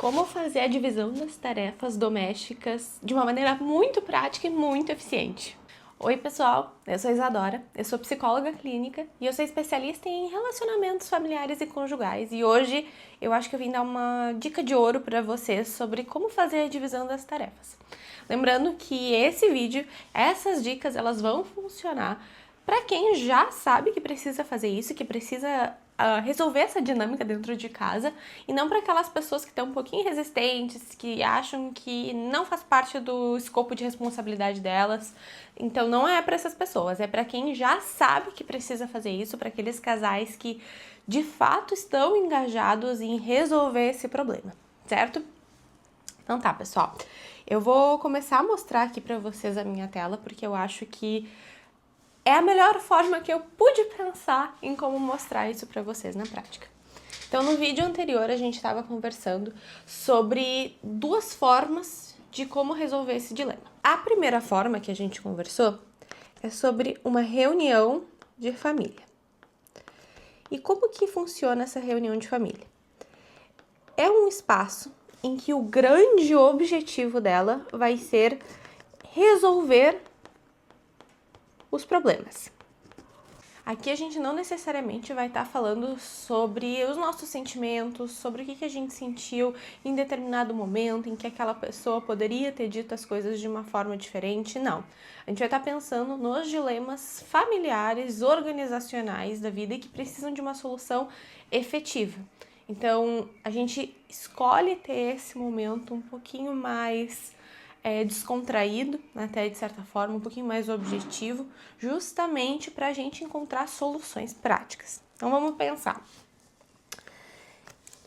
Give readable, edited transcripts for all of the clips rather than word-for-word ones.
como fazer a divisão das tarefas domésticas de uma maneira muito prática e muito eficiente. Oi pessoal, eu sou Isadora, eu sou psicóloga clínica e eu sou especialista em relacionamentos familiares e conjugais, e hoje eu acho que eu vim dar uma dica de ouro para vocês sobre como fazer a divisão das tarefas. Lembrando que esse vídeo, essas dicas, elas vão funcionar para quem já sabe que precisa fazer isso, que precisa resolver essa dinâmica dentro de casa, e não para aquelas pessoas que estão um pouquinho resistentes, que acham que não faz parte do escopo de responsabilidade delas. Então não é para essas pessoas, é para quem já sabe que precisa fazer isso, para aqueles casais que de fato estão engajados em resolver esse problema, certo? Então tá, pessoal, eu vou começar a mostrar aqui para vocês a minha tela, porque eu acho que é a melhor forma que eu pude pensar em como mostrar isso para vocês na prática. Então, no vídeo anterior, a gente estava conversando sobre duas formas de como resolver esse dilema. A primeira forma que a gente conversou é sobre uma reunião de família. E como que funciona essa reunião de família? É um espaço em que o grande objetivo dela vai ser resolver os problemas. Aqui a gente não necessariamente vai estar falando sobre os nossos sentimentos, sobre o que a gente sentiu em determinado momento, em que aquela pessoa poderia ter dito as coisas de uma forma diferente, não. A gente vai estar pensando nos dilemas familiares, organizacionais da vida e que precisam de uma solução efetiva. Então, a gente escolhe ter esse momento um pouquinho mais descontraído, até de certa forma, um pouquinho mais objetivo, justamente para a gente encontrar soluções práticas. Então vamos pensar.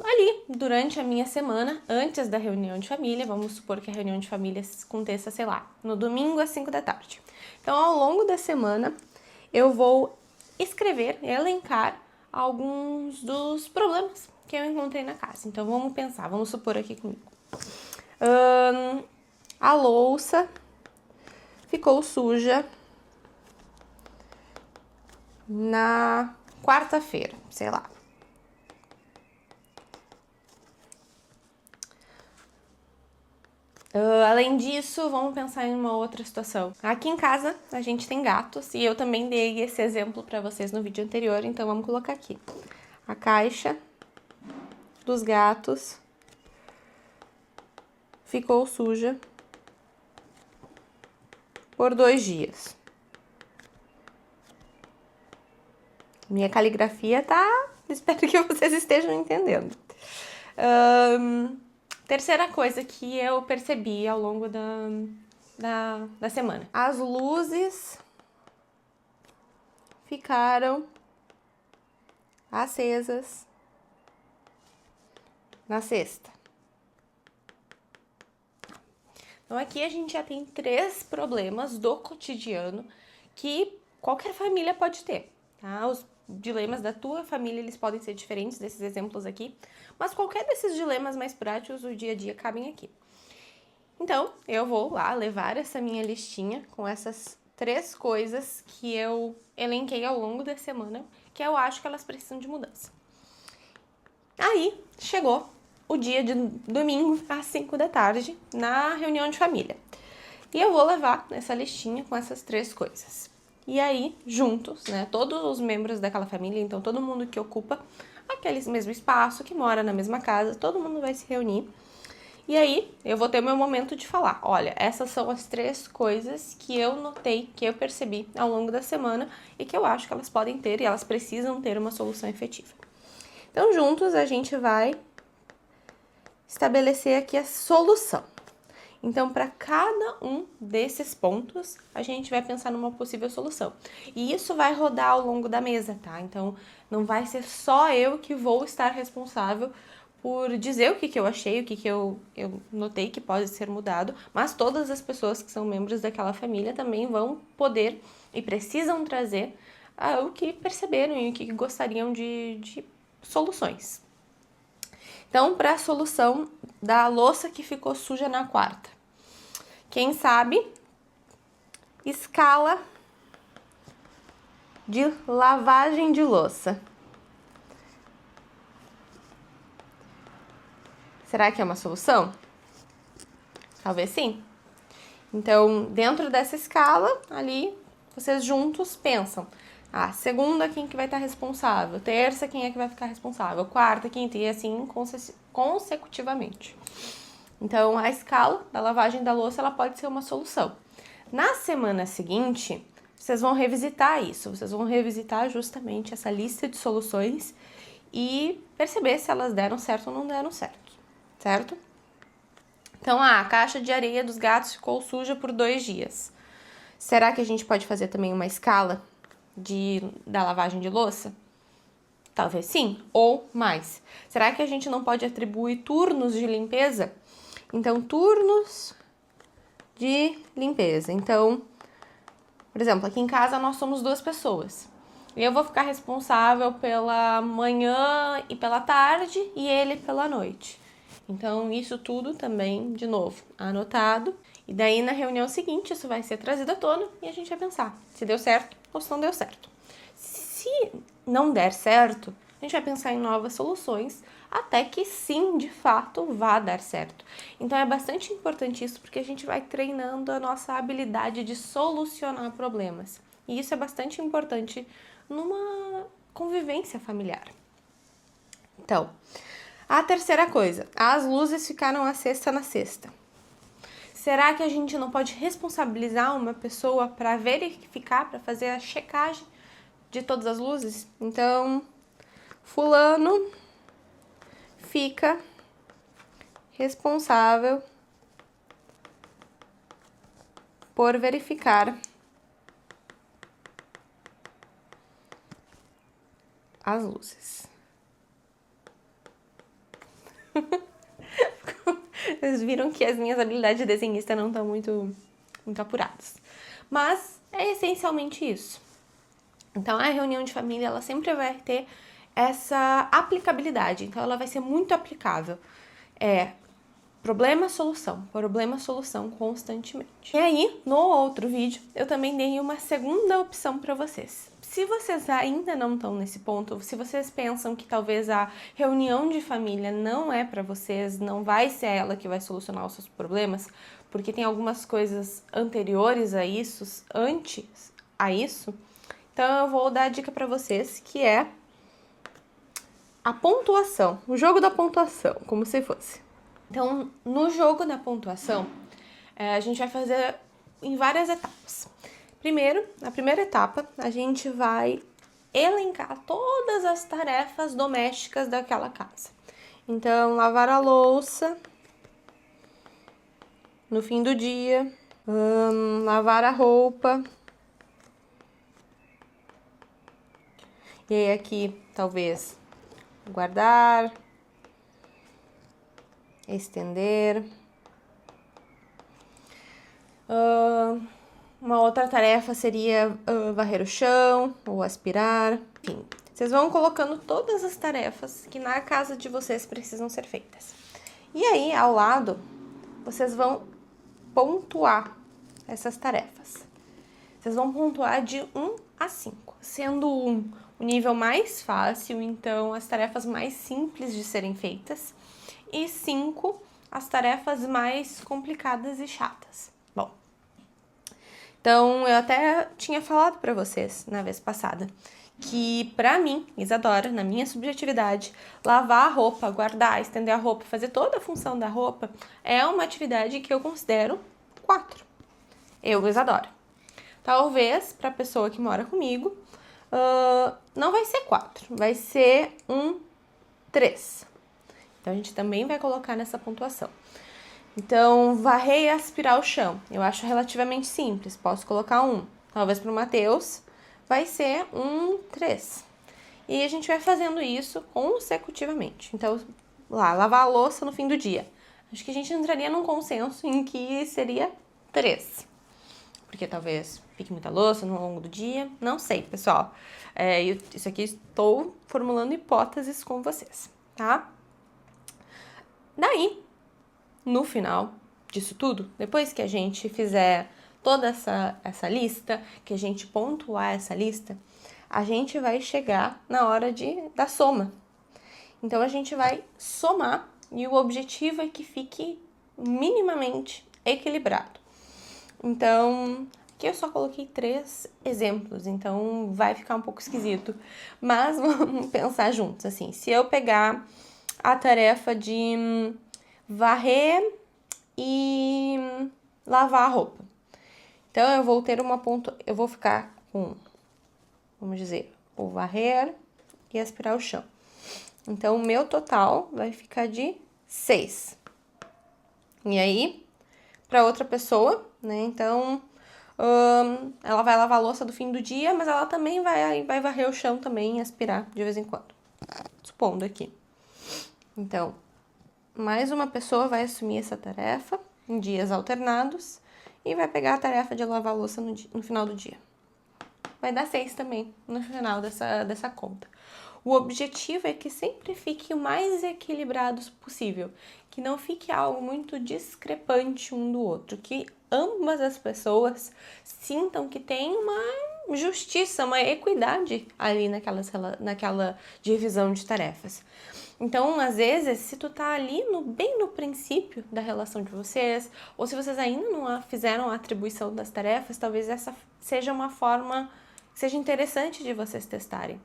Ali, durante a minha semana, antes da reunião de família, vamos supor que a reunião de família aconteça, sei lá, no domingo às 5 da tarde. Então, ao longo da semana, eu vou escrever, elencar alguns dos problemas que eu encontrei na casa. Então, vamos pensar, vamos supor aqui comigo. A louça ficou suja na quarta-feira, sei lá. Além disso, vamos pensar em uma outra situação. Aqui em casa, a gente tem gatos e eu também dei esse exemplo para vocês no vídeo anterior, então vamos colocar aqui. A caixa dos gatos ficou suja por 2 dias. Minha caligrafia tá... Espero que vocês estejam entendendo. Terceira coisa que eu percebi ao longo da semana. As luzes ficaram acesas na sexta. Então aqui a gente já tem 3 problemas do cotidiano que qualquer família pode ter, tá? Os dilemas da tua família, eles podem ser diferentes desses exemplos aqui, mas qualquer desses dilemas mais práticos do dia a dia cabem aqui. Então, eu vou lá levar essa minha listinha com essas 3 coisas que eu elenquei ao longo da semana, que eu acho que elas precisam de mudança. Aí, chegou o dia de domingo, às 5 da tarde, na reunião de família. E eu vou levar essa listinha com essas 3 coisas. E aí, juntos, né, todos os membros daquela família, então todo mundo que ocupa aquele mesmo espaço, que mora na mesma casa, todo mundo vai se reunir. E aí, eu vou ter o meu momento de falar, olha, essas são as 3 coisas que eu notei, que eu percebi ao longo da semana e que eu acho que elas podem ter e elas precisam ter uma solução efetiva. Então, juntos, a gente vai estabelecer aqui a solução. Então, para cada um desses pontos, a gente vai pensar numa possível solução. E isso vai rodar ao longo da mesa, tá? Então, não vai ser só eu que vou estar responsável por dizer o que eu achei, o que eu notei que pode ser mudado, mas todas as pessoas que são membros daquela família também vão poder e precisam trazer o que perceberam e o que gostariam de soluções. Então, para a solução da louça que ficou suja na quarta. Quem sabe, escala de lavagem de louça. Será que é uma solução? Talvez sim. Então, dentro dessa escala, ali, vocês juntos pensam. Segunda, quem que vai estar responsável? Terça, quem é que vai ficar responsável? Quarta, quinta, e assim consecutivamente. Então, a escala da lavagem da louça, ela pode ser uma solução. Na semana seguinte, vocês vão revisitar isso. Vocês vão revisitar justamente essa lista de soluções e perceber se elas deram certo ou não deram certo, certo? Então, a caixa de areia dos gatos ficou suja por 2 dias. Será que a gente pode fazer também uma escala da lavagem de louça? Talvez sim, ou mais. Será que a gente não pode atribuir turnos de limpeza? Então, turnos de limpeza. Então, por exemplo, aqui em casa nós somos 2 pessoas. Eu vou ficar responsável pela manhã e pela tarde e ele pela noite. Então, isso tudo também, de novo, anotado. E daí, na reunião seguinte, isso vai ser trazido à tona e a gente vai pensar se deu certo ou se não deu certo. Se não der certo, a gente vai pensar em novas soluções até que sim, de fato, vá dar certo. Então, é bastante importante isso porque a gente vai treinando a nossa habilidade de solucionar problemas. E isso é bastante importante numa convivência familiar. Então, a terceira coisa, as luzes ficaram acesas na sexta. Será que a gente não pode responsabilizar uma pessoa para verificar, para fazer a checagem de todas as luzes? Então, fulano fica responsável por verificar as luzes. Vocês viram que as minhas habilidades de desenhista não estão muito apuradas. Mas é essencialmente isso. Então, a reunião de família, ela sempre vai ter essa aplicabilidade. Então, ela vai ser muito aplicável. Problema-solução constantemente. E aí, no outro vídeo, eu também dei uma segunda opção para vocês. Se vocês ainda não estão nesse ponto, se vocês pensam que talvez a reunião de família não é para vocês, não vai ser ela que vai solucionar os seus problemas, porque tem algumas coisas anteriores a isso, antes a isso, então eu vou dar a dica para vocês, que é a pontuação, o jogo da pontuação, como se fosse. Então, no jogo da pontuação, a gente vai fazer em várias etapas. Primeiro, na primeira etapa, a gente vai elencar todas as tarefas domésticas daquela casa. Então, lavar a louça no fim do dia, lavar a roupa. E aí aqui, talvez, guardar, estender. Uma outra tarefa seria varrer o chão ou aspirar. Enfim, vocês vão colocando todas as tarefas que na casa de vocês precisam ser feitas. E aí, ao lado, vocês vão pontuar essas tarefas. Vocês vão pontuar de 1 a 5, sendo 1 o nível mais fácil, então as tarefas mais simples de serem feitas, e 5 as tarefas mais complicadas e chatas. Bom, então eu até tinha falado para vocês na vez passada que para mim, Isadora, na minha subjetividade, lavar a roupa, guardar, estender a roupa, fazer toda a função da roupa é uma atividade que eu considero 4. Eu, Isadora. Talvez para a pessoa que mora comigo não vai ser 4, vai ser 3. Então a gente também vai colocar nessa pontuação. Então, varrer e aspirar o chão, eu acho relativamente simples, posso colocar 1. Talvez para o Matheus vai ser 3. E a gente vai fazendo isso consecutivamente. Então, lavar a louça no fim do dia. Acho que a gente entraria num consenso em que seria 3. Porque talvez fique muita louça no longo do dia, não sei, pessoal. Isso aqui estou formulando hipóteses com vocês, tá? Daí, no final disso tudo, depois que a gente fizer toda essa lista, que a gente pontuar essa lista, a gente vai chegar na hora da soma. Então, a gente vai somar e o objetivo é que fique minimamente equilibrado. Então, aqui eu só coloquei 3 exemplos, então vai ficar um pouco esquisito, mas vamos pensar juntos, assim, se eu pegar a tarefa de varrer e lavar a roupa, então eu vou ter eu vou ficar com, vamos dizer, o varrer e aspirar o chão. Então, o meu total vai ficar de 6. E aí, para outra pessoa, né? Então, ela vai lavar a louça do fim do dia, mas ela também vai varrer o chão também e aspirar de vez em quando. Supondo aqui. Então, mais uma pessoa vai assumir essa tarefa em dias alternados e vai pegar a tarefa de lavar a louça no final do dia. Vai dar 6 também no final dessa conta. O objetivo é que sempre fique o mais equilibrado possível, que não fique algo muito discrepante um do outro, que ambas as pessoas sintam que tem uma justiça, uma equidade ali naquela divisão de tarefas. Então, às vezes, se tu tá ali bem no princípio da relação de vocês, ou se vocês ainda não fizeram a atribuição das tarefas, talvez essa seja uma forma que seja interessante de vocês testarem.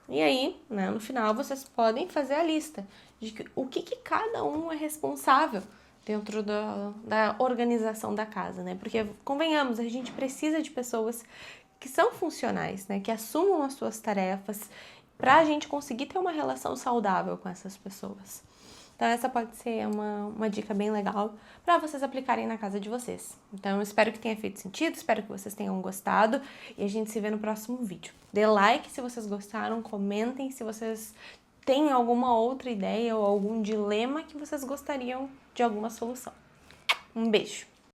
E aí, né, no final, vocês podem fazer a lista de o que cada um é responsável dentro da organização da casa, né? Porque, convenhamos, a gente precisa de pessoas que são funcionais, né? Que assumam as suas tarefas para a gente conseguir ter uma relação saudável com essas pessoas. Então, essa pode ser uma dica bem legal para vocês aplicarem na casa de vocês. Então, eu espero que tenha feito sentido, espero que vocês tenham gostado e a gente se vê no próximo vídeo. Dê like se vocês gostaram, comentem se vocês têm alguma outra ideia ou algum dilema que vocês gostariam de alguma solução. Um beijo!